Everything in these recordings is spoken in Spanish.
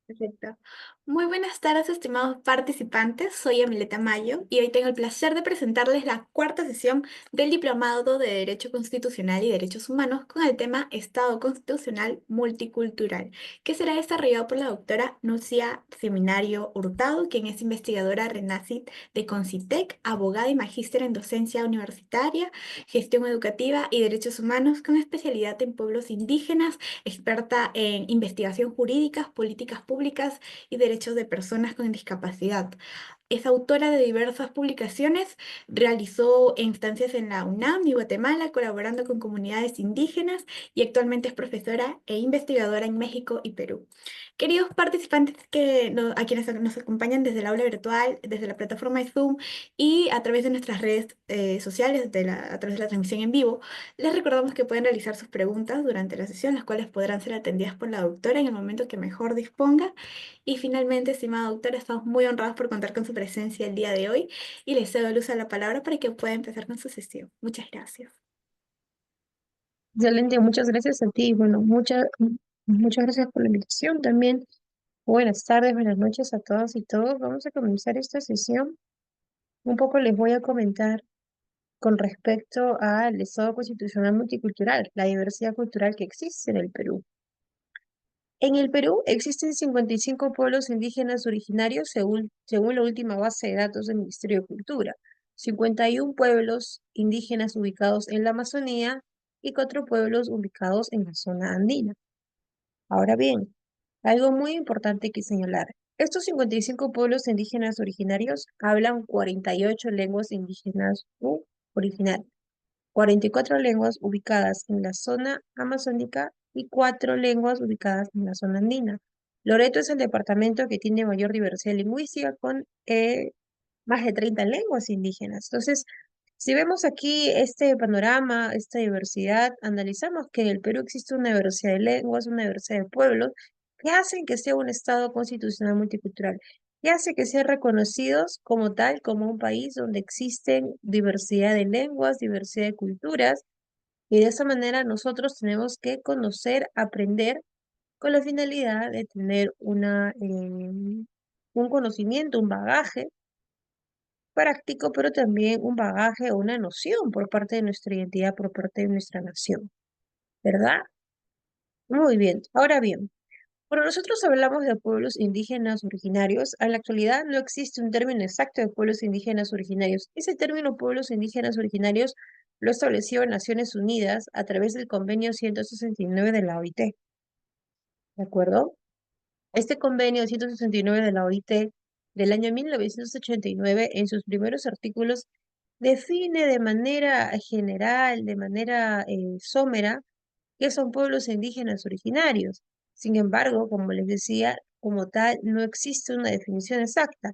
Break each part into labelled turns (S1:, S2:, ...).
S1: Perfecto. Muy buenas tardes, estimados participantes. Soy Emileta Mayo y hoy tengo el placer de presentarles la cuarta sesión del Diplomado de Derecho Constitucional y Derechos Humanos con el tema Estado Constitucional Multicultural, que será desarrollado por la doctora Nucia Seminario Hurtado, quien es investigadora RENACIT de CONCITEC, abogada y magíster en docencia universitaria, gestión educativa y derechos humanos con especialidad en pueblos indígenas, experta en investigación jurídica, políticas públicas y derechos de personas con discapacidad. Es autora de diversas publicaciones, realizó instancias en la UNAM y Guatemala, colaborando con comunidades indígenas y actualmente es profesora e investigadora en México y Perú. Queridos participantes a quienes nos acompañan desde el aula virtual, desde la plataforma de Zoom y a través de nuestras redes sociales, a través de la transmisión en vivo, les recordamos que pueden realizar sus preguntas durante la sesión, las cuales podrán ser atendidas por la doctora en el momento que mejor disponga. Y finalmente, estimada doctora, estamos muy honrados por contar con su presencia el día de hoy y les cedo el uso de la palabra para que pueda empezar con su sesión. Muchas gracias.
S2: Excelente, muchas gracias a ti. Bueno, muchas gracias por la invitación también. Buenas tardes, buenas noches a todas y todos. Vamos a comenzar esta sesión. Un poco les voy a comentar con respecto al Estado Constitucional Multicultural, la diversidad cultural que existe en el Perú. En el Perú existen 55 pueblos indígenas originarios según la última base de datos del Ministerio de Cultura, 51 pueblos indígenas ubicados en la Amazonía y 4 pueblos ubicados en la zona andina. Ahora bien, algo muy importante que señalar. Estos 55 pueblos indígenas originarios hablan 48 lenguas indígenas originarias, 44 lenguas ubicadas en la zona amazónica y 4 lenguas ubicadas en la zona andina. Loreto es el departamento que tiene mayor diversidad lingüística con más de 30 lenguas indígenas. Entonces, si vemos aquí este panorama, esta diversidad, analizamos que en el Perú existe una diversidad de lenguas, una diversidad de pueblos, que hacen que sea un Estado constitucional multicultural, que hace que sean reconocidos como tal, como un país donde existen diversidad de lenguas, diversidad de culturas, y de esa manera nosotros tenemos que conocer, aprender, con la finalidad de tener un conocimiento, un bagaje práctico, pero también un bagaje o una noción por parte de nuestra identidad, por parte de nuestra nación, ¿verdad? Muy bien. Ahora bien, cuando nosotros hablamos de pueblos indígenas originarios, en la actualidad no existe un término exacto de pueblos indígenas originarios. Ese término pueblos indígenas originarios lo estableció Naciones Unidas a través del convenio 169 de la OIT, ¿de acuerdo? Este convenio 169 de la OIT del año 1989, en sus primeros artículos, define de manera general, de manera somera, qué son pueblos indígenas originarios. Sin embargo, como les decía, como tal, no existe una definición exacta.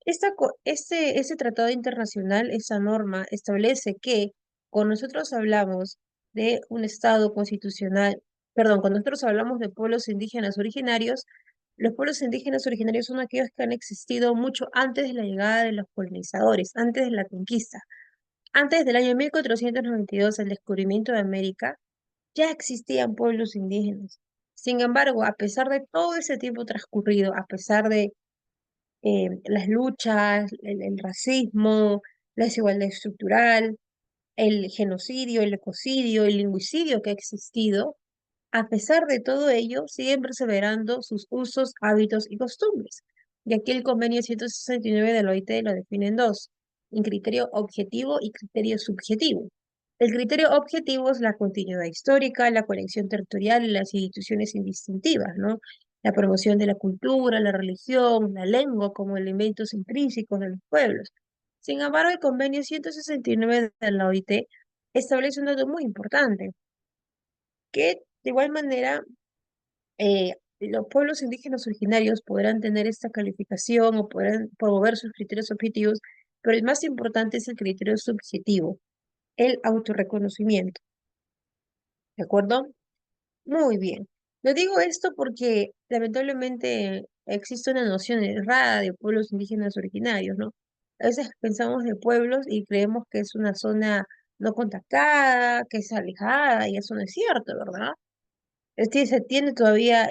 S2: Este tratado internacional, esa norma, establece que cuando nosotros hablamos de un Estado constitucional, perdón, cuando nosotros hablamos de pueblos indígenas originarios, los pueblos indígenas originarios son aquellos que han existido mucho antes de la llegada de los colonizadores, antes de la conquista. Antes del año 1492, el descubrimiento de América, ya existían pueblos indígenas. Sin embargo, a pesar de todo ese tiempo transcurrido, a pesar de las luchas, el racismo, la desigualdad estructural, el genocidio, el ecocidio, el lingüicidio que ha existido, a pesar de todo ello, siguen perseverando sus usos, hábitos y costumbres. Y aquí el convenio 169 de la OIT lo define en dos, en criterio objetivo y criterio subjetivo. El criterio objetivo es la continuidad histórica, la conexión territorial y las instituciones indistintivas, ¿no? La promoción de la cultura, la religión, la lengua como elementos intrínsecos de los pueblos. Sin embargo, el convenio 169 de la OIT establece un dato muy importante, que de igual manera los pueblos indígenas originarios podrán tener esta calificación o podrán promover sus criterios objetivos, pero el más importante es el criterio subjetivo, el autorreconocimiento. ¿De acuerdo? Muy bien. Lo digo esto porque lamentablemente existe una noción errada de pueblos indígenas originarios, ¿no? A veces pensamos de pueblos y creemos que es una zona no contactada, que es alejada, y eso no es cierto, ¿verdad? Se tiene todavía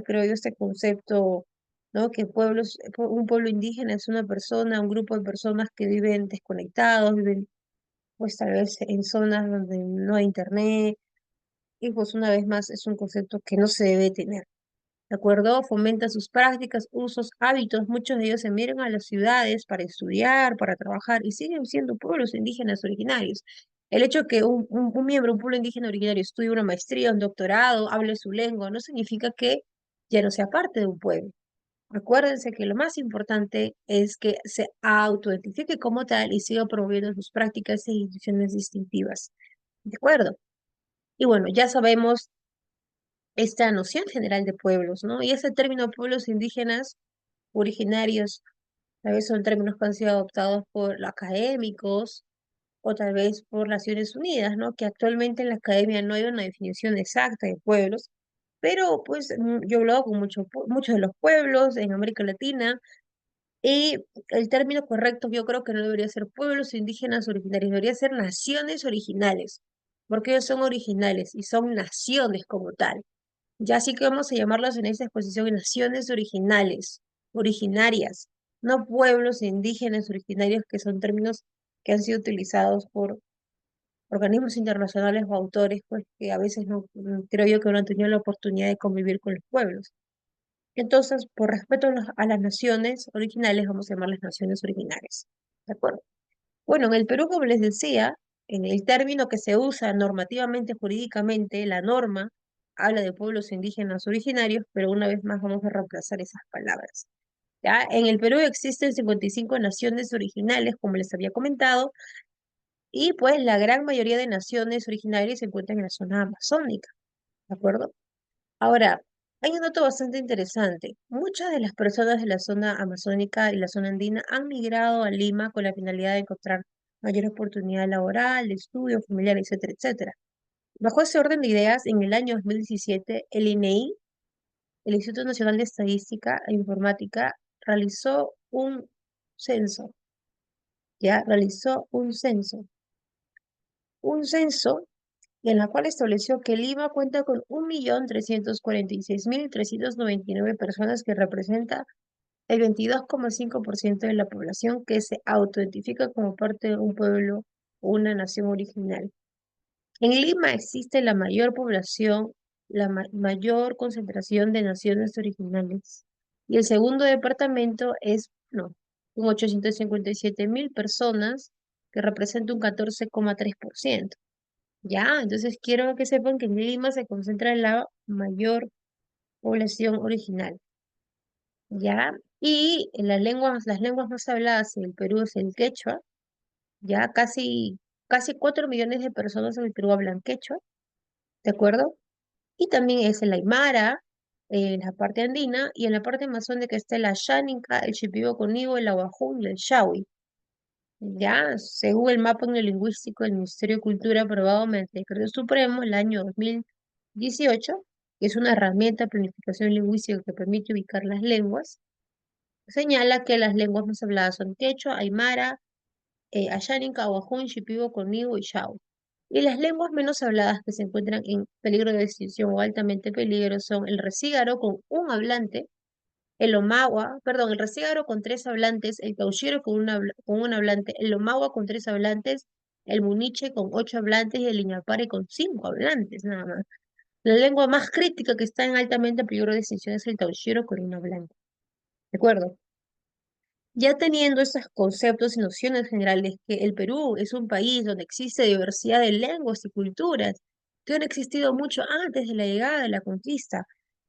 S2: creo yo, este concepto, ¿no? Que un pueblo indígena es una persona, un grupo de personas que viven desconectados, viven pues tal vez en zonas donde no hay internet, y pues una vez más es un concepto que no se debe tener. ¿De acuerdo? Fomenta sus prácticas, usos, hábitos. Muchos de ellos se miran a las ciudades para estudiar, para trabajar y siguen siendo pueblos indígenas originarios. El hecho de que un miembro, un pueblo indígena originario estudie una maestría, un doctorado, hable su lengua, no significa que ya no sea parte de un pueblo. Acuérdense que lo más importante es que se autoidentifique como tal y siga promoviendo sus prácticas e instituciones distintivas. ¿De acuerdo? Y bueno, ya sabemos esta noción general de pueblos, ¿no? Y ese término pueblos indígenas originarios, tal vez son términos que han sido adoptados por los académicos o tal vez por Naciones Unidas, ¿no? Que actualmente en la academia no hay una definición exacta de pueblos, pero pues yo he hablado con muchos de los pueblos en América Latina y el término correcto yo creo que no debería ser pueblos indígenas originarios, debería ser naciones originales, porque ellos son originales y son naciones como tal. Ya sí que vamos a llamarlos en esta exposición naciones originales, originarias, no pueblos indígenas originarios, que son términos que han sido utilizados por organismos internacionales o autores, pues que a veces no, creo yo que no han tenido la oportunidad de convivir con los pueblos. Entonces, por respeto a las naciones originales, vamos a llamarlas naciones originarias. ¿De acuerdo? Bueno, en el Perú, como les decía, en el término que se usa normativamente, jurídicamente, la norma habla de pueblos indígenas originarios, pero una vez más vamos a reemplazar esas palabras. ¿Ya? En el Perú existen 55 naciones originales, como les había comentado, y pues la gran mayoría de naciones originarias se encuentran en la zona amazónica, ¿de acuerdo? Ahora, hay un dato bastante interesante. Muchas de las personas de la zona amazónica y la zona andina han migrado a Lima con la finalidad de encontrar mayor oportunidad laboral, de estudio, familiar, etcétera, etcétera. Bajo ese orden de ideas, en el año 2017, el INEI, el Instituto Nacional de Estadística e Informática, realizó un censo, ya realizó un censo en la cual estableció que Lima cuenta con 1.346.399 personas, que representa el 22,5% de la población que se autoidentifica como parte de un pueblo o una nación original. En Lima existe la mayor población, mayor concentración de naciones originales. Y el segundo departamento es, no, con 857.000 personas, que representa un 14,3%. Ya, entonces quiero que sepan que en Lima se concentra la mayor población original, ¿ya? Y en las lenguas más habladas en el Perú es el quechua, ya casi 4 millones de personas en el Perú hablan quechua, ¿de acuerdo? Y también es el aymara, en la parte andina, y en la parte amazónica está el ayánica, el shipibo conibo, el ahuajún y el shawi. Ya, según el mapa neolingüístico del Ministerio de Cultura aprobado mediante Decreto Supremo el año 2018, que es una herramienta de planificación lingüística que permite ubicar las lenguas, señala que las lenguas más habladas son quechua, aymara, ayánica, ahuajún, shipibo, conibo y shau. Y las lenguas menos habladas que se encuentran en peligro de extinción o altamente peligro son el resígaro con un hablante, el Omagua, perdón, el Resígaro con 3 hablantes, el Cauchiro con un hablante, el Omagua con 3 hablantes, el Muniche con 8 hablantes y el Iñapare con 5 hablantes, nada más. La lengua más crítica que está en altamente peligro de extinción es el Cauchiro con un hablante. ¿De acuerdo? Ya teniendo estos conceptos y nociones generales, que el Perú es un país donde existe diversidad de lenguas y culturas, que han existido mucho antes de la llegada de la conquista.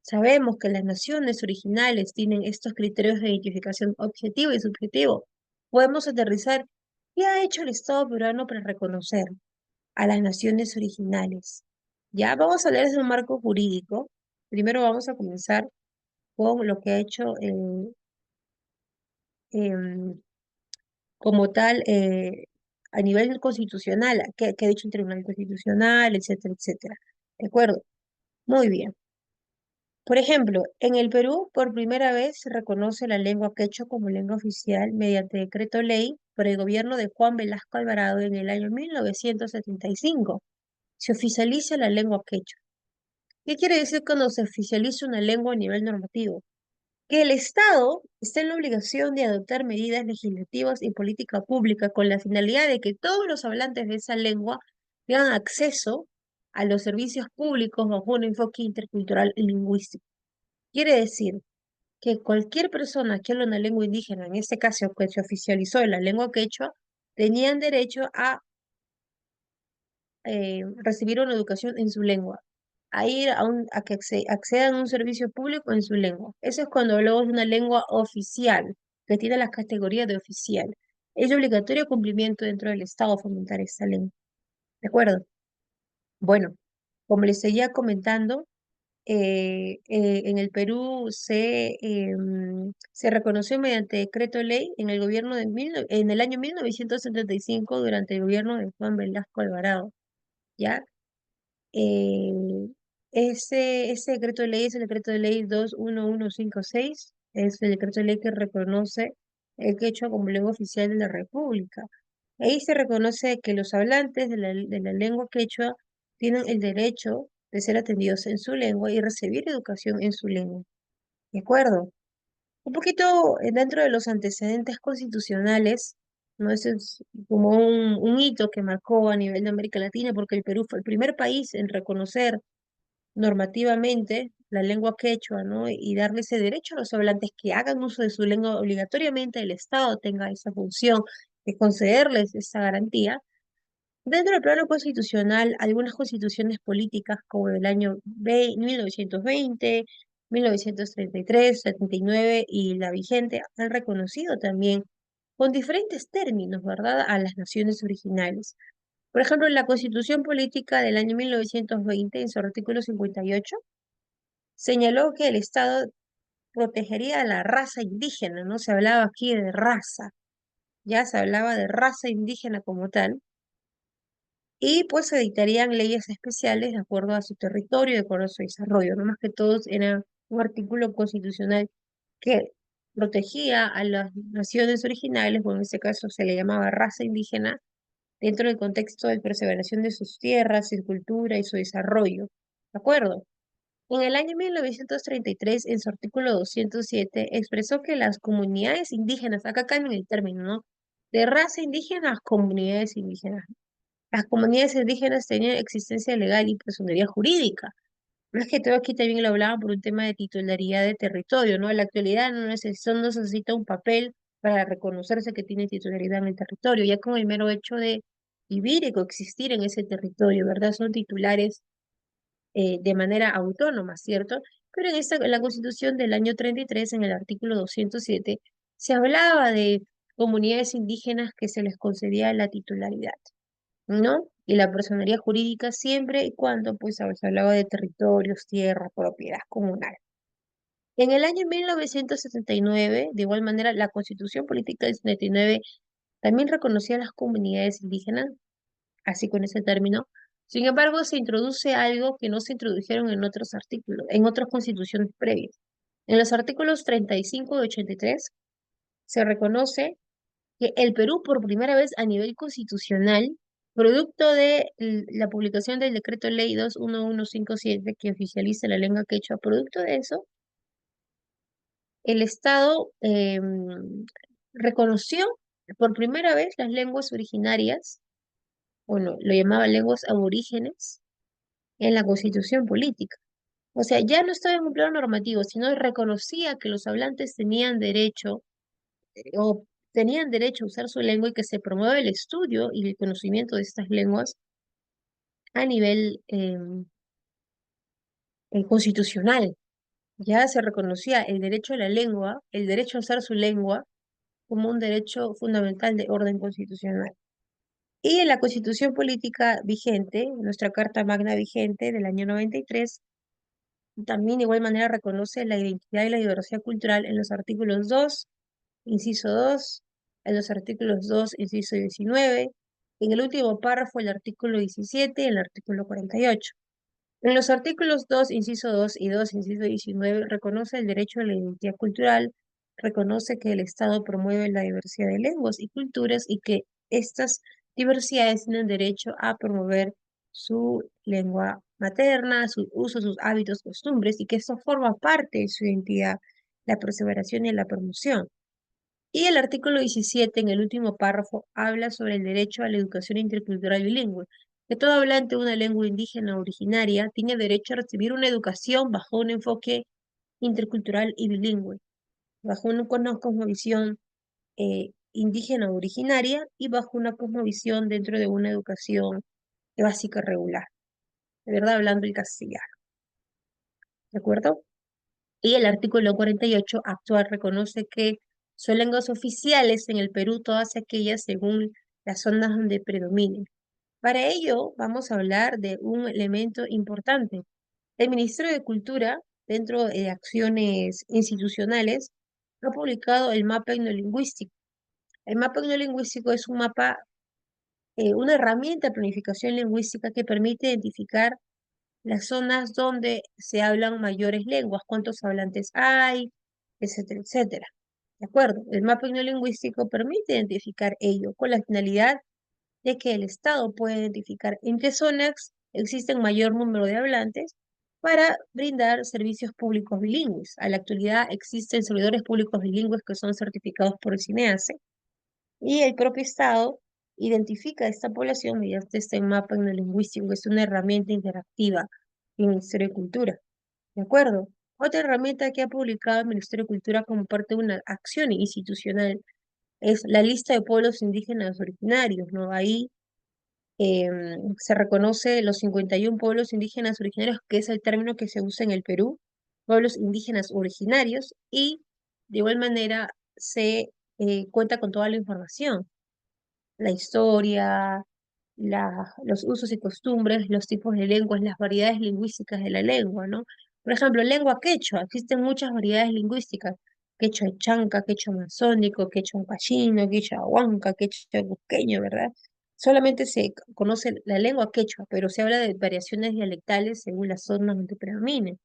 S2: Sabemos que las naciones originales tienen estos criterios de identificación objetivo y subjetivo. Podemos aterrizar qué ha hecho el Estado peruano para reconocer a las naciones originales. Ya vamos a hablar de un marco jurídico. Primero vamos a comenzar con lo que ha hecho em, como tal, a nivel constitucional, que ha dicho el Tribunal Constitucional, etcétera, etcétera. ¿De acuerdo? Muy bien. Por ejemplo, en el Perú, por primera vez se reconoce la lengua quechua como lengua oficial mediante decreto ley por el gobierno de Juan Velasco Alvarado en el año 1975. Se oficializa la lengua quechua. ¿Qué quiere decir cuando se oficializa una lengua a nivel normativo? Que el Estado está en la obligación de adoptar medidas legislativas y política pública con la finalidad de que todos los hablantes de esa lengua tengan acceso a los servicios públicos bajo un enfoque intercultural y lingüístico. Quiere decir que cualquier persona que habla una lengua indígena, en este caso que se oficializó en la lengua quechua, tenían derecho a recibir una educación en su lengua, a ir a que accedan a un servicio público en su lengua. Eso es cuando hablamos de una lengua oficial, que tiene las categorías de oficial. Es de obligatorio cumplimiento dentro del Estado fomentar esta lengua. ¿De acuerdo? Bueno, como les seguía comentando, en el Perú se reconoció mediante decreto ley en el gobierno en el año 1975 durante el gobierno de Juan Velasco Alvarado, ¿ya? Eh, ese decreto de ley es el decreto de ley 21156, es el decreto de ley que reconoce el quechua como lengua oficial de la República. Ahí se reconoce que los hablantes de la lengua quechua tienen el derecho de ser atendidos en su lengua y recibir educación en su lengua. ¿De acuerdo? Un poquito dentro de los antecedentes constitucionales, ¿no? Ese es como un hito que marcó a nivel de América Latina, porque el Perú fue el primer país en reconocer normativamente la lengua quechua, ¿no? Y darle ese derecho a los hablantes que hagan uso de su lengua obligatoriamente, el Estado tenga esa función de concederles esa garantía. Dentro del plano constitucional, algunas constituciones políticas como el año 1920, 1933, 79 y la vigente han reconocido también con diferentes términos, ¿verdad?, a las naciones originales. Por ejemplo, la Constitución Política del año 1920, en su artículo 58, señaló que el Estado protegería a la raza indígena, no se hablaba aquí de raza, ya se hablaba de raza indígena como tal, y pues se dictarían leyes especiales de acuerdo a su territorio, de acuerdo a su desarrollo, no más que todos era un artículo constitucional que protegía a las naciones originales, o en este caso se le llamaba raza indígena, dentro del contexto de perseveración de sus tierras, su cultura y su desarrollo. ¿De acuerdo? En el año 1933, en su artículo 207, expresó que las comunidades indígenas, acá cambian el término, ¿no? De raza indígena a comunidades indígenas. Las comunidades indígenas tenían existencia legal y personería jurídica. Más que todo aquí también lo hablaban por un tema de titularidad de territorio, ¿no? En la actualidad no se necesita un papel para reconocerse que tiene titularidad en el territorio, ya con el mero hecho de vivir y coexistir en ese territorio, ¿verdad? Son titulares de manera autónoma, ¿cierto? Pero en la Constitución del año 33, en el artículo 207, se hablaba de comunidades indígenas que se les concedía la titularidad, ¿no? Y la personería jurídica siempre y cuando pues se hablaba de territorios, tierra, propiedad comunal. En el año 1979, de igual manera, la Constitución Política del 79 también reconocía a las comunidades indígenas, así con ese término. Sin embargo, se introduce algo que no se introdujeron en otros artículos, en otras constituciones previas. En los artículos 35 y 83 se reconoce que el Perú por primera vez a nivel constitucional, producto de la publicación del decreto ley 21157 que oficializa la lengua quechua, producto de eso, el Estado reconoció por primera vez las lenguas originarias, bueno, lo llamaba lenguas aborígenes, en la constitución política. O sea, ya no estaba en un plano normativo, sino reconocía que los hablantes tenían derecho o tenían derecho a usar su lengua y que se promueva el estudio y el conocimiento de estas lenguas a nivel constitucional. Ya se reconocía el derecho a la lengua, el derecho a usar su lengua como un derecho fundamental de orden constitucional. Y en la constitución política vigente, nuestra Carta Magna vigente del año 93, también de igual manera reconoce la identidad y la diversidad cultural en los artículos 2, inciso 2, en los artículos 2, inciso 19, en el último párrafo el artículo 17 y el artículo 48. En los artículos 2, inciso 2 y 2, inciso 19, reconoce el derecho a la identidad cultural, reconoce que el Estado promueve la diversidad de lenguas y culturas y que estas diversidades tienen derecho a promover su lengua materna, sus usos, sus hábitos, costumbres, y que esto forma parte de su identidad, la perseveración y la promoción. Y el artículo 17, en el último párrafo, habla sobre el derecho a la educación intercultural bilingüe, que todo hablante de una lengua indígena originaria tiene derecho a recibir una educación bajo un enfoque intercultural y bilingüe, bajo una cosmovisión indígena originaria y bajo una cosmovisión dentro de una educación básica regular, de verdad hablando el castellano, ¿de acuerdo? Y el artículo 48 actual reconoce que son lenguas oficiales en el Perú todas aquellas según las zonas donde predominen. Para ello, vamos a hablar de un elemento importante. El Ministerio de Cultura, dentro de acciones institucionales, ha publicado el mapa etnolingüístico. El mapa etnolingüístico es un mapa, una herramienta de planificación lingüística que permite identificar las zonas donde se hablan mayores lenguas, cuántos hablantes hay, etcétera, etcétera. ¿De acuerdo? El mapa etnolingüístico permite identificar ello con la finalidad de que el Estado pueda identificar en qué zonas existen mayor número de hablantes para brindar servicios públicos bilingües. A la actualidad existen servidores públicos bilingües que son certificados por el CINEACE y el propio Estado identifica a esta población mediante este mapa etnolingüístico, que es una herramienta interactiva del Ministerio de Cultura. ¿De acuerdo? Otra herramienta que ha publicado el Ministerio de Cultura como parte de una acción institucional es la lista de pueblos indígenas originarios, ¿no? Ahí se reconoce los 51 pueblos indígenas originarios, que es el término que se usa en el Perú, pueblos indígenas originarios, y de igual manera se cuenta con toda la información, la historia, los usos y costumbres, los tipos de lenguas, las variedades lingüísticas de la lengua, ¿no? Por ejemplo, lengua quechua, existen muchas variedades lingüísticas, quechua chanca, quechua amazónico, quechua pachino, quechua huanca, quechua cusqueño, ¿verdad? Solamente se conoce la lengua quechua, pero se habla de variaciones dialectales según las zonas donde predominen,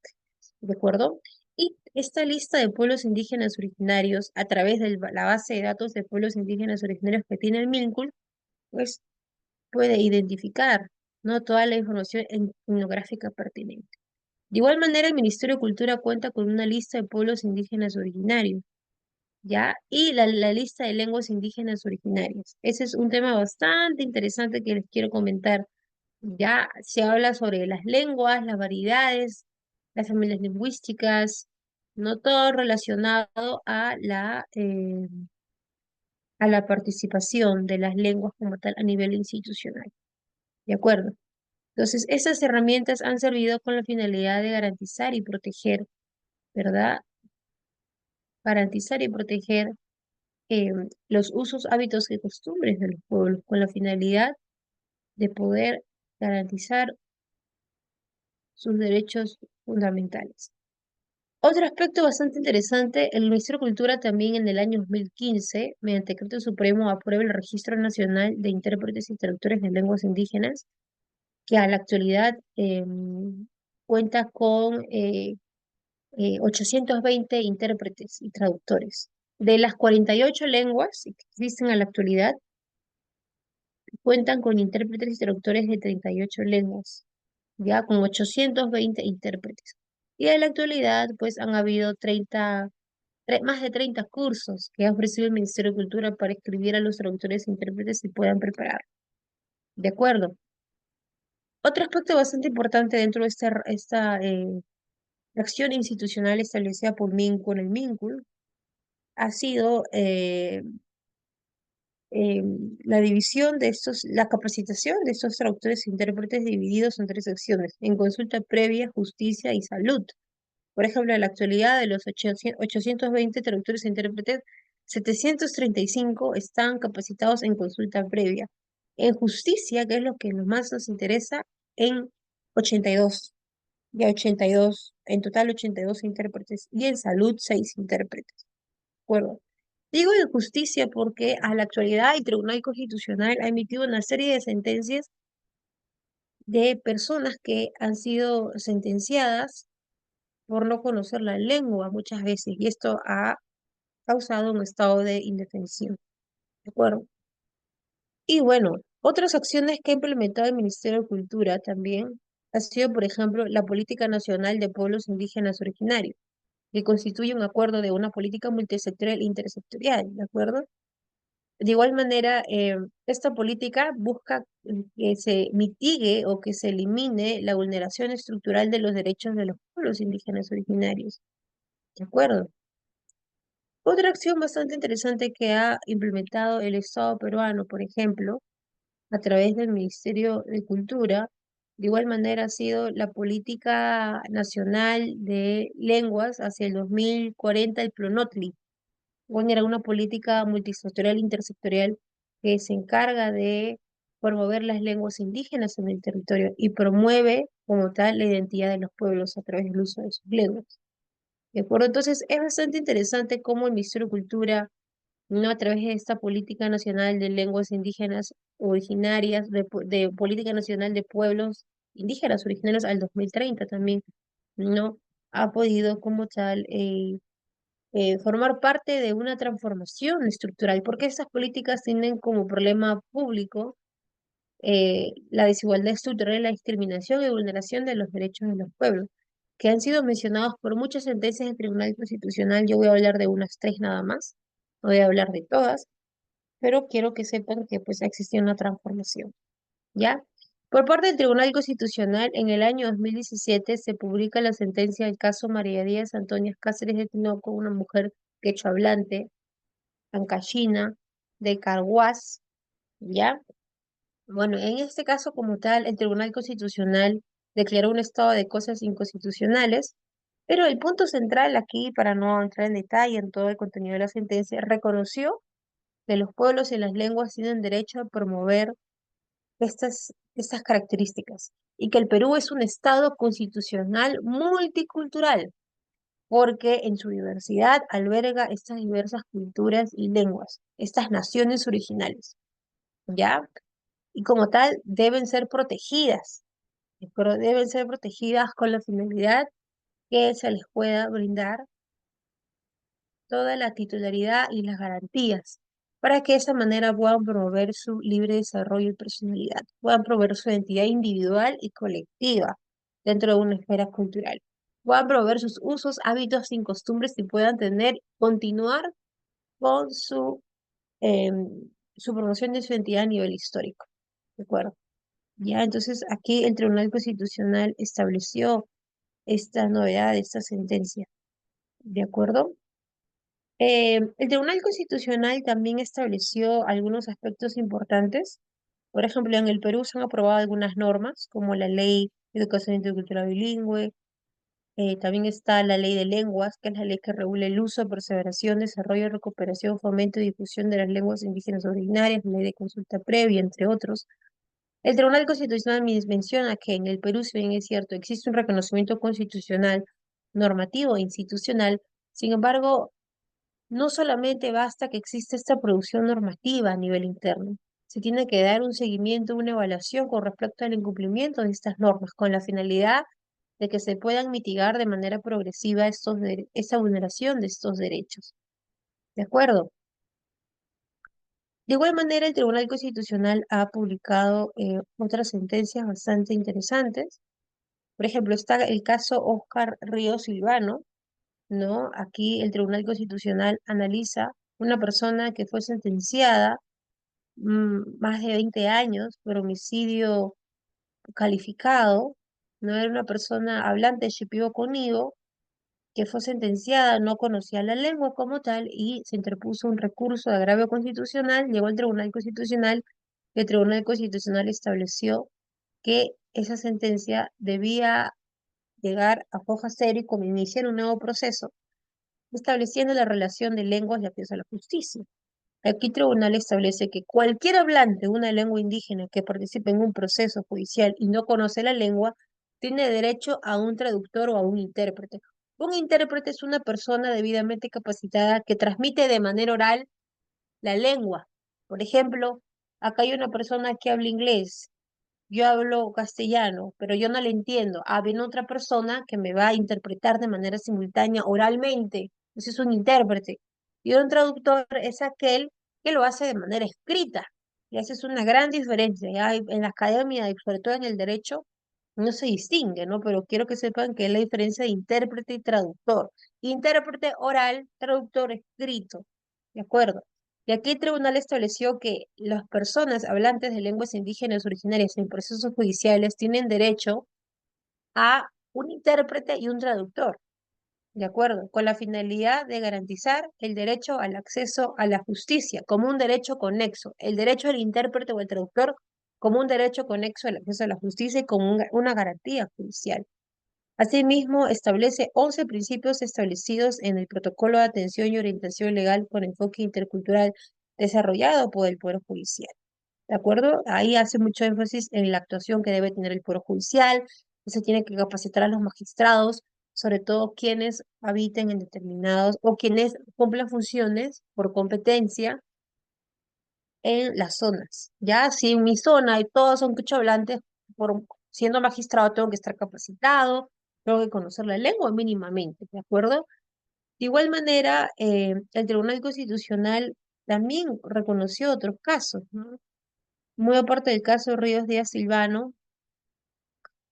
S2: ¿de acuerdo? Y esta lista de pueblos indígenas originarios, a través de la base de datos de pueblos indígenas originarios que tiene el MINCUL, pues puede identificar, ¿no? Toda la información etnográfica pertinente. De igual manera, el Ministerio de Cultura cuenta con una lista de pueblos indígenas originarios, ¿ya? Y la lista de lenguas indígenas originarias. Ese es un tema bastante interesante que les quiero comentar. Ya se habla sobre las lenguas, las variedades, las familias lingüísticas, no todo relacionado a la participación de las lenguas como tal a nivel institucional. ¿De acuerdo? Entonces, esas herramientas han servido con la finalidad de garantizar y proteger, ¿verdad? Garantizar y proteger los usos, hábitos y costumbres de los pueblos, con la finalidad de poder garantizar sus derechos fundamentales. Otro aspecto bastante interesante, el Ministerio de Cultura también en el año 2015, mediante decreto supremo, aprueba el Registro Nacional de Intérpretes y Traductores de Lenguas Indígenas, que a la actualidad cuenta con 820 intérpretes y traductores. De las 48 lenguas que existen a la actualidad, cuentan con intérpretes y traductores de 38 lenguas, ya con 820 intérpretes. Y en la actualidad, pues han habido más de 30 cursos que ha ofrecido el Ministerio de Cultura para escribir a los traductores e intérpretes y puedan preparar. ¿De acuerdo? Otro aspecto bastante importante dentro de esta acción institucional establecida por con el MINCUL ha sido eh, la división de la capacitación de estos traductores e intérpretes divididos en tres secciones, en consulta previa, justicia y salud. Por ejemplo, en la actualidad de los 820 traductores e intérpretes, 735 están capacitados en consulta previa. En justicia, que es lo que más nos interesa, en 82. Ya 82, en total 82 intérpretes. Y en salud, 6 intérpretes. ¿De acuerdo? Digo de justicia porque a la actualidad el Tribunal Constitucional ha emitido una serie de sentencias de personas que han sido sentenciadas por no conocer la lengua muchas veces y esto ha causado un estado de indefensión. ¿De acuerdo? Y bueno, otras acciones que ha implementado el Ministerio de Cultura también. ha sido, por ejemplo, la Política Nacional de Pueblos Indígenas Originarios, que constituye un acuerdo de una política multisectorial e intersectorial, ¿de acuerdo? De igual manera, esta política busca que se mitigue o que se elimine la vulneración estructural de los derechos de los pueblos indígenas originarios, ¿de acuerdo? Otra acción bastante interesante que ha implementado el Estado peruano, por ejemplo, a través del Ministerio de Cultura, de igual manera ha sido la política nacional de lenguas hacia el 2040, el PLONOTLI. Bueno, era una política multisectorial intersectorial que se encarga de promover las lenguas indígenas en el territorio y promueve como tal la identidad de los pueblos a través del uso de sus lenguas. ¿De acuerdo? Entonces, es bastante interesante cómo el Ministerio de Cultura, ¿no? A través de esta Política Nacional de Lenguas Indígenas Originarias, de Política Nacional de Pueblos Indígenas Originarios al 2030 también, ¿no? Ha podido como tal formar parte de una transformación estructural, porque estas políticas tienen como problema público la desigualdad estructural, la discriminación y vulneración de los derechos de los pueblos, que han sido mencionados por muchas sentencias del Tribunal Constitucional. Yo voy a hablar de unas tres nada más, no voy a hablar de todas, pero quiero que sepan que pues ha existido una transformación, ¿ya? Por parte del Tribunal Constitucional, en el año 2017 se publica la sentencia del caso María Díaz Antonia Cáceres de Tinoco, una mujer quechua hablante, Ancashina, de Carhuaz, ¿ya? Bueno, en este caso como tal, el Tribunal Constitucional declaró un estado de cosas inconstitucionales, pero el punto central aquí, para no entrar en detalle en todo el contenido de la sentencia, reconoció que los pueblos y las lenguas tienen derecho a promover estas características y que el Perú es un estado constitucional multicultural porque en su diversidad alberga estas diversas culturas y lenguas, estas naciones originales, ¿ya? Y como tal deben ser protegidas, pero deben ser protegidas con la finalidad que se les pueda brindar toda la titularidad y las garantías para que de esa manera puedan promover su libre desarrollo y personalidad, puedan promover su identidad individual y colectiva dentro de una esfera cultural, puedan promover sus usos, hábitos y costumbres y puedan continuar con su promoción de su identidad a nivel histórico. ¿De acuerdo? Ya, entonces aquí el Tribunal Constitucional estableció esta novedad, esta sentencia. ¿De acuerdo? El Tribunal Constitucional también estableció algunos aspectos importantes. Por ejemplo, en el Perú se han aprobado algunas normas, como la Ley de Educación Intercultural Bilingüe. También está la Ley de Lenguas, que es la ley que regula el uso, perseveración, desarrollo, recuperación, fomento y difusión de las lenguas indígenas originarias, la Ley de Consulta Previa, entre otros. El Tribunal Constitucional menciona que en el Perú, si bien es cierto, existe un reconocimiento constitucional, normativo e institucional. Sin embargo, no solamente basta que exista esta producción normativa a nivel interno, se tiene que dar un seguimiento, una evaluación con respecto al incumplimiento de estas normas, con la finalidad de que se puedan mitigar de manera progresiva esta vulneración de estos derechos. ¿De acuerdo? De igual manera, el Tribunal Constitucional ha publicado otras sentencias bastante interesantes. Por ejemplo, está el caso Oscar Ríos Silvano, ¿no? Aquí el Tribunal Constitucional analiza una persona que fue sentenciada más de 20 años por homicidio calificado, no era una persona hablante de Shipibo conmigo, que fue sentenciada, no conocía la lengua como tal y se interpuso un recurso de agravio constitucional, llegó al Tribunal Constitucional, y el Tribunal Constitucional estableció que esa sentencia debía llegar a foja cero y como iniciar un nuevo proceso, estableciendo la relación de lenguas de acceso a la justicia. Aquí el tribunal establece que cualquier hablante de una lengua indígena que participe en un proceso judicial y no conoce la lengua, tiene derecho a un traductor o a un intérprete. Un intérprete es una persona debidamente capacitada que transmite de manera oral la lengua. Por ejemplo, acá hay una persona que habla inglés, yo hablo castellano, pero yo no le entiendo. Viene otra persona que me va a interpretar de manera simultánea oralmente. Ese es un intérprete. Y un traductor es aquel que lo hace de manera escrita. Y esa es una gran diferencia. ¿Ya? En la academia y sobre todo en el derecho, no se distingue, ¿no? Pero quiero que sepan que es la diferencia de intérprete y traductor. Intérprete oral, traductor escrito, ¿de acuerdo? Y aquí el tribunal estableció que las personas hablantes de lenguas indígenas originarias en procesos judiciales tienen derecho a un intérprete y un traductor, ¿de acuerdo? Con la finalidad de garantizar el derecho al acceso a la justicia como un derecho conexo, el derecho al intérprete o al traductor como un derecho conexo al acceso a la justicia y como una garantía judicial. Asimismo, establece 11 principios establecidos en el Protocolo de Atención y Orientación Legal con enfoque intercultural desarrollado por el Poder Judicial. ¿De acuerdo? Ahí hace mucho énfasis en la actuación que debe tener el Poder Judicial, que se tiene que capacitar a los magistrados, sobre todo quienes habiten en determinados o quienes cumplen funciones por competencia en las zonas. Ya, si en mi zona y todos son hablantes, siendo magistrado tengo que estar capacitado, tengo que conocer la lengua mínimamente, ¿de acuerdo? De igual manera, el Tribunal Constitucional también reconoció otros casos, ¿no? Muy aparte del caso Ríos Díaz Silvano,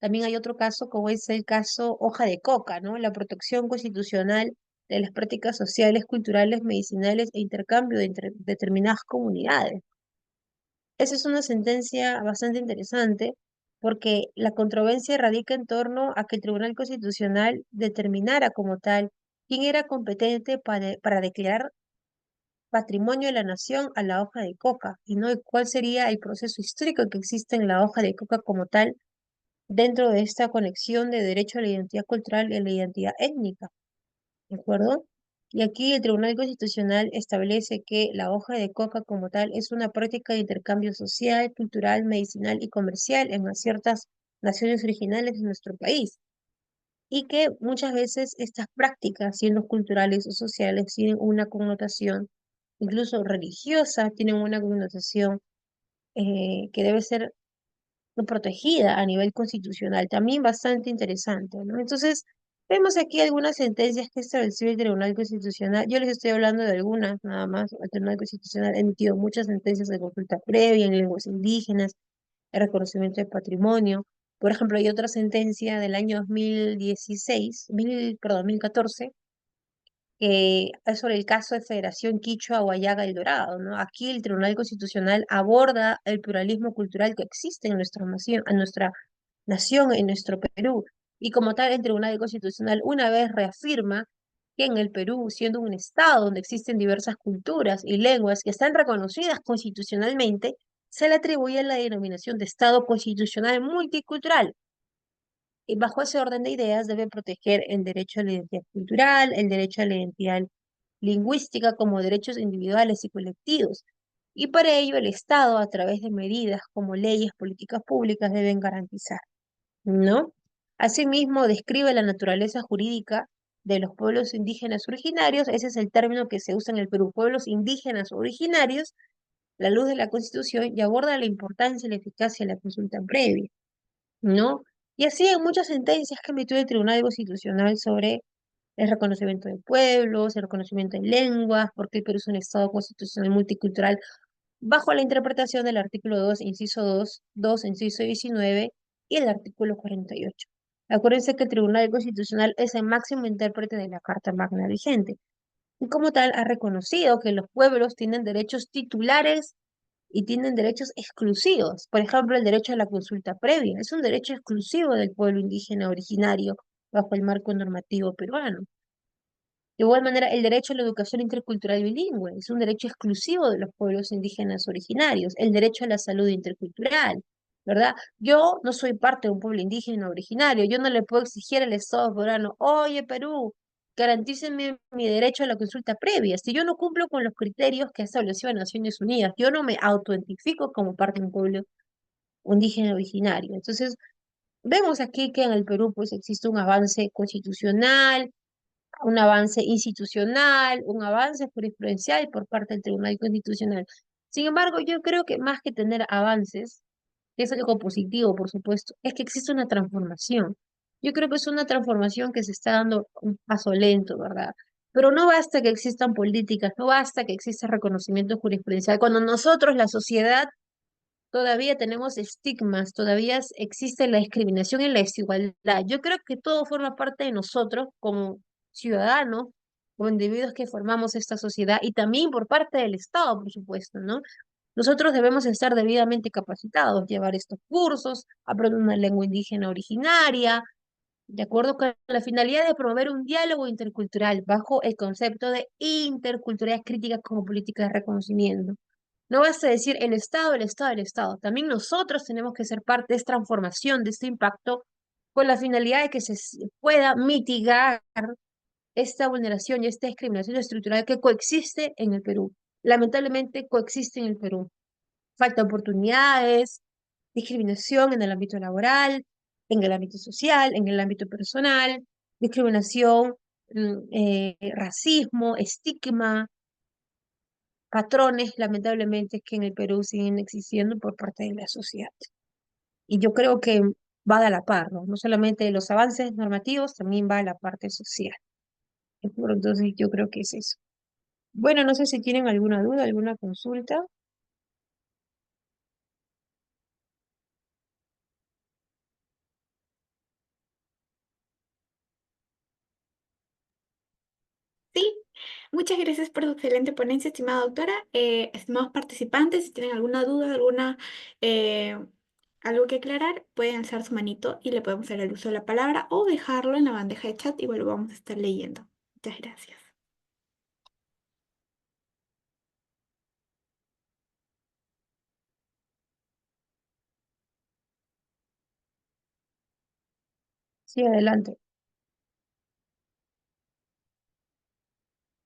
S2: también hay otro caso como es el caso Hoja de Coca, ¿no? La protección constitucional de las prácticas sociales, culturales, medicinales e intercambio entre determinadas comunidades. Esa es una sentencia bastante interesante porque la controversia radica en torno a que el Tribunal Constitucional determinara como tal quién era competente para declarar patrimonio de la nación a la hoja de coca y no cuál sería el proceso histórico que existe en la hoja de coca como tal dentro de esta conexión de derecho a la identidad cultural y a la identidad étnica. ¿De acuerdo? Y aquí el Tribunal Constitucional establece que la hoja de coca como tal es una práctica de intercambio social, cultural, medicinal y comercial en las ciertas naciones originales de nuestro país. Y que muchas veces estas prácticas, siendo culturales o sociales, tienen una connotación incluso religiosa, tienen una connotación que debe ser protegida a nivel constitucional, también bastante interesante, ¿no? Entonces, vemos aquí algunas sentencias que estableció el Tribunal Constitucional. Yo les estoy hablando de algunas nada más. El Tribunal Constitucional ha emitido muchas sentencias de consulta previa en lenguas indígenas, el reconocimiento de patrimonio. Por ejemplo, hay otra sentencia del año 2016, perdón, 2014, que es sobre el caso de Federación Quichua Huallaga El Dorado, ¿no? Aquí el Tribunal Constitucional aborda el pluralismo cultural que existe en nuestra nación, en nuestro Perú. Y como tal, el Tribunal Constitucional una vez reafirma que en el Perú, siendo un estado donde existen diversas culturas y lenguas que están reconocidas constitucionalmente, se le atribuye la denominación de Estado constitucional multicultural, y bajo ese orden de ideas debe proteger el derecho a la identidad cultural, el derecho a la identidad lingüística como derechos individuales y colectivos. Y para ello el Estado, a través de medidas como leyes, políticas públicas, deben garantizar, ¿no? Asimismo, describe la naturaleza jurídica de los pueblos indígenas originarios, ese es el término que se usa en el Perú, pueblos indígenas originarios, la luz de la Constitución, y aborda la importancia y la eficacia de la consulta previa, ¿no? Y así hay muchas sentencias que emitió el Tribunal Constitucional sobre el reconocimiento de pueblos, el reconocimiento de lenguas, porque el Perú es un Estado constitucional multicultural, bajo la interpretación del artículo 2 inciso 2 inciso 19 y el artículo 48. Acuérdense que el Tribunal Constitucional es el máximo intérprete de la Carta Magna vigente y como tal ha reconocido que los pueblos tienen derechos titulares y tienen derechos exclusivos. Por ejemplo, el derecho a la consulta previa es un derecho exclusivo del pueblo indígena originario bajo el marco normativo peruano. De igual manera, el derecho a la educación intercultural bilingüe es un derecho exclusivo de los pueblos indígenas originarios. El derecho a la salud intercultural, ¿verdad? Yo no soy parte de un pueblo indígena originario. Yo no le puedo exigir al Estado peruano, oye, Perú, garantícenme mi derecho a la consulta previa. Si yo no cumplo con los criterios que ha establecido Naciones Unidas, yo no me autoidentifico como parte de un pueblo indígena originario. Entonces, vemos aquí que en el Perú pues existe un avance constitucional, un avance institucional, un avance jurisprudencial por parte del Tribunal Constitucional. Sin embargo, yo creo que más que tener avances, que es algo positivo, por supuesto, es que existe una transformación. Yo creo que es una transformación que se está dando un paso lento, ¿verdad? Pero no basta que existan políticas, no basta que exista reconocimiento jurisprudencial. Cuando nosotros, la sociedad, todavía tenemos estigmas, todavía existe la discriminación y la desigualdad. Yo creo que todo forma parte de nosotros como ciudadanos, como individuos que formamos esta sociedad y también por parte del Estado, por supuesto, ¿no? Nosotros debemos estar debidamente capacitados, llevar estos cursos, aprender una lengua indígena originaria, de acuerdo con la finalidad de promover un diálogo intercultural bajo el concepto de interculturalidad crítica como política de reconocimiento. No basta decir el Estado, el Estado, el Estado. También nosotros tenemos que ser parte de esta transformación, de este impacto, con la finalidad de que pueda mitigar esta vulneración y esta discriminación estructural que coexiste en el Perú. Lamentablemente coexiste en el Perú. Falta de oportunidades, discriminación en el ámbito laboral, en el ámbito social, en el ámbito personal, discriminación, racismo, estigma, patrones, lamentablemente, que en el Perú siguen existiendo por parte de la sociedad. Y yo creo que va a la par, ¿no? No solamente los avances normativos, también va a la parte social. Entonces, yo creo que es eso. Bueno, no sé si tienen alguna duda, alguna consulta.
S1: Sí, muchas gracias por su excelente ponencia, estimada doctora. Estimados participantes, si tienen alguna duda, eh, algo que aclarar, pueden alzar su manito y le podemos dar el uso de la palabra o dejarlo en la bandeja de chat, igual lo vamos a estar leyendo. Muchas gracias.
S2: Sí, adelante.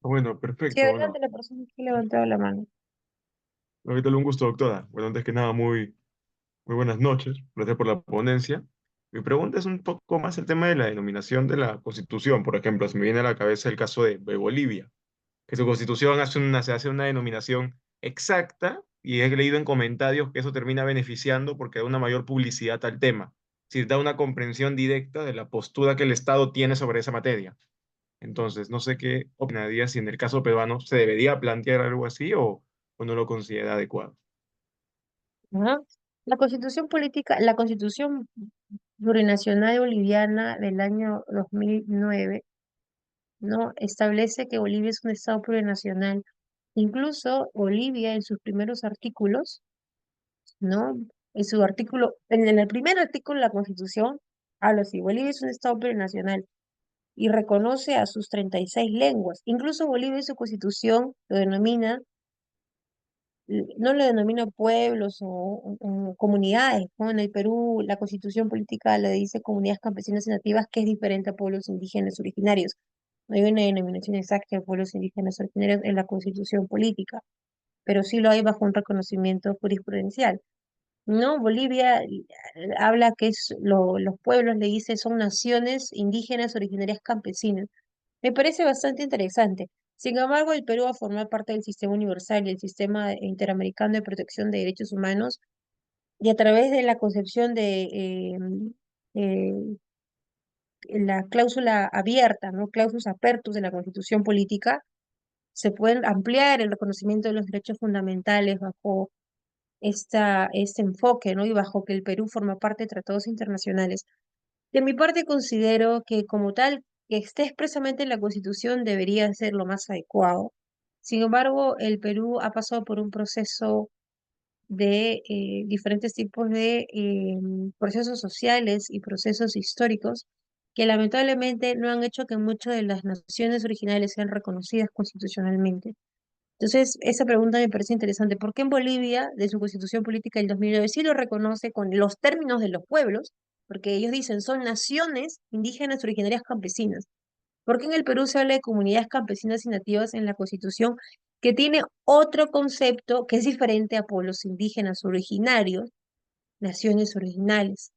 S3: Bueno,
S2: Sí,
S3: perfecto.
S2: adelante
S3: Bueno,
S2: la persona que ha levantado la mano.
S3: ahorita un gusto, doctora. Bueno, antes que nada, muy buenas noches. Gracias por la ponencia. Mi pregunta es un poco más el tema de la denominación de la Constitución. Por ejemplo, se me viene a la cabeza el caso de Bolivia, que su Constitución se hace una denominación exacta y he leído en comentarios que eso termina beneficiando porque da una mayor publicidad al tema. Es da una comprensión directa de la postura que el Estado tiene sobre esa materia. Entonces, no sé qué opinaría si en el caso peruano se debería plantear algo así o no lo considera adecuado.
S2: Ajá. La constitución política, la constitución plurinacional boliviana del año 2009, ¿no? Establece que Bolivia es un estado plurinacional. Incluso Bolivia en sus primeros artículos, ¿no? En el primer artículo de la constitución, habla así: Bolivia es un estado plurinacional y reconoce a sus 36 lenguas. Incluso Bolivia en su constitución lo denomina, no lo denomina pueblos o comunidades, como en el Perú la constitución política le dice comunidades campesinas y nativas, que es diferente a pueblos indígenas originarios. No hay una denominación exacta de pueblos indígenas originarios en la constitución política, pero sí lo hay bajo un reconocimiento jurisprudencial. No, Bolivia habla que los pueblos, le dice, son naciones indígenas originarias campesinas. Me parece bastante interesante. Sin embargo, el Perú va a formar parte del sistema universal y el sistema interamericano de protección de derechos humanos, y a través de la concepción de eh, la cláusula abierta, ¿no? Clausus apertus de la Constitución política, se pueden ampliar el reconocimiento de los derechos fundamentales bajo este enfoque, ¿no? Y bajo que el Perú forma parte de tratados internacionales. De mi parte, considero que como tal, que esté expresamente en la Constitución debería ser lo más adecuado. Sin embargo, el Perú ha pasado por un proceso de diferentes tipos de procesos sociales y procesos históricos que lamentablemente no han hecho que muchas de las naciones originales sean reconocidas constitucionalmente. Entonces, esa pregunta me parece interesante. ¿Por qué en Bolivia, de su constitución política del 2009, sí lo reconoce con los términos de los pueblos? Porque ellos dicen son naciones indígenas originarias campesinas. ¿Por qué en el Perú se habla de comunidades campesinas y nativas en la constitución, que tiene otro concepto que es diferente a pueblos indígenas originarios, naciones originales?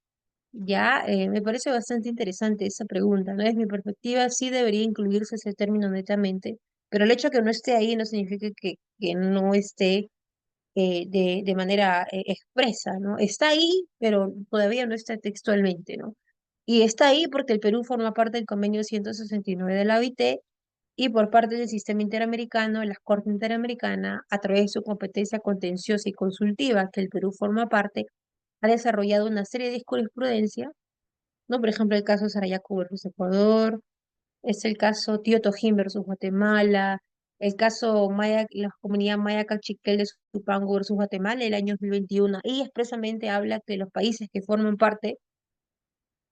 S2: Ya, me parece bastante interesante esa pregunta, ¿no? Desde mi perspectiva, sí debería incluirse ese término netamente, pero el hecho de que no esté ahí no significa que no esté de manera expresa, ¿no? Está ahí, pero todavía no está textualmente, ¿no? Y está ahí porque el Perú forma parte del convenio 169 de la OIT, Y por parte del sistema interamericano, la Corte Interamericana, a través de su competencia contenciosa y consultiva, que el Perú forma parte, ha desarrollado una serie de jurisprudencia, ¿no? Por ejemplo, el caso Sarayaku versus Ecuador, es el caso Tío Tojín versus Guatemala, el caso Maya, la comunidad Maya Cachiquel de Supango versus Guatemala el año 2021, y expresamente habla que los países que forman parte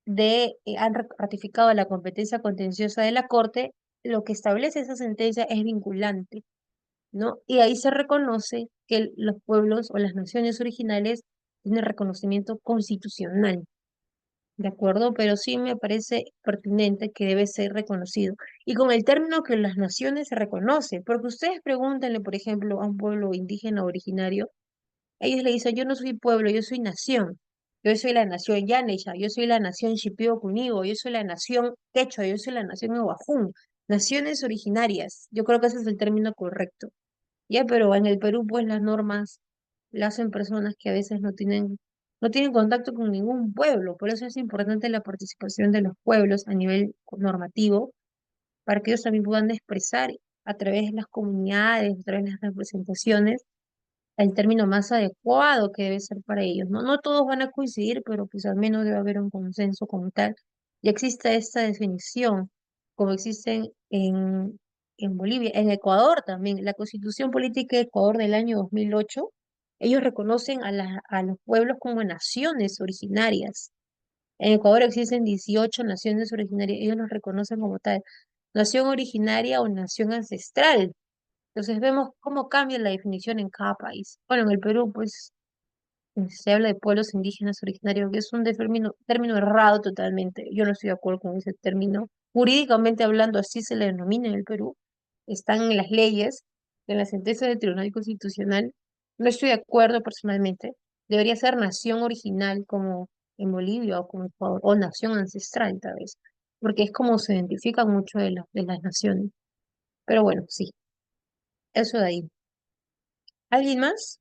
S2: han ratificado la competencia contenciosa de la Corte, lo que establece esa sentencia es vinculante, ¿no? Y ahí se reconoce que los pueblos o las naciones originales tienen reconocimiento constitucional. ¿De acuerdo? Pero sí me parece pertinente que debe ser reconocido. Y con el término que las naciones se reconoce, porque ustedes pregúntenle, por ejemplo, a un pueblo indígena originario, ellos le dicen, yo no soy pueblo, yo soy nación. Yo soy la nación Yanesha, yo soy la nación Shipibo Kunigo, yo soy la nación Quechua, yo soy la nación Oaxum. Naciones originarias. Yo creo que ese es el término correcto. Ya, pero en el Perú, pues las normas las hacen personas que a veces no tienen contacto con ningún pueblo. Por eso es importante la participación de los pueblos a nivel normativo, para que ellos también puedan expresar a través de las comunidades, a través de las representaciones, el término más adecuado que debe ser para ellos. No, no todos van a coincidir, pero pues al menos debe haber un consenso como tal. Y existe esta definición, como existen en Bolivia, en Ecuador también. La Constitución Política de Ecuador del año 2008, ellos reconocen a los pueblos como naciones originarias. En Ecuador existen 18 naciones originarias, ellos los reconocen como tal, nación originaria o nación ancestral. Entonces vemos cómo cambia la definición en cada país. Bueno, en el Perú, pues, se habla de pueblos indígenas originarios, que es un término errado totalmente. Yo no estoy de acuerdo con ese término. Jurídicamente hablando, así se le denomina en el Perú. Están en las leyes, en las sentencias del Tribunal Constitucional. No estoy de acuerdo personalmente. Debería ser nación original como en Bolivia o como Ecuador, o nación ancestral tal vez, porque es como se identifican mucho de las naciones. Pero bueno, sí, eso de ahí. ¿Alguien más?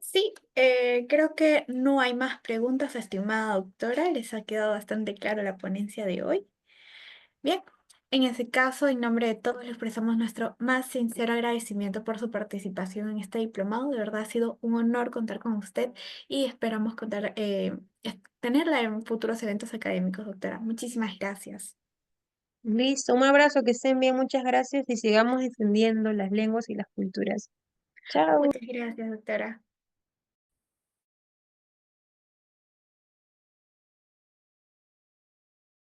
S1: Sí, creo que no hay más preguntas, estimada doctora. Les ha quedado bastante claro la ponencia de hoy. Bien, en ese caso, en nombre de todos, le expresamos nuestro más sincero agradecimiento por su participación en este diplomado. De verdad ha sido un honor contar con usted y esperamos tenerla en futuros eventos académicos, doctora. Muchísimas gracias.
S2: Listo, un abrazo, que estén bien, muchas gracias y sigamos defendiendo las lenguas y las culturas. Chao.
S1: Muchas gracias, doctora.